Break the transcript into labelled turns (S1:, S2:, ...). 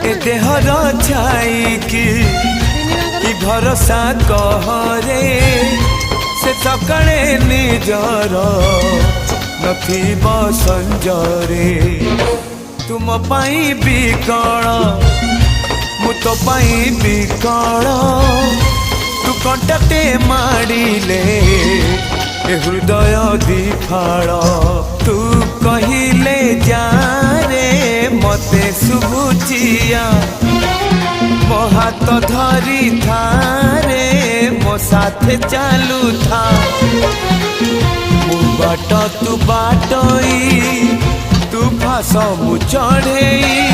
S1: ए there छाई कि भरोसा कहरे से सकाळे निजर नथिब संजरे तुम पाई बिकल मु तो पाई बिकल तू कंटाटे मारिले ए हृदय दिफाल तू कहिले जा रे मते सुबुचिया मो हाथ धरी थारे मो साथे चालू था मु बाट तू बाटई तू फास मु चढ़ई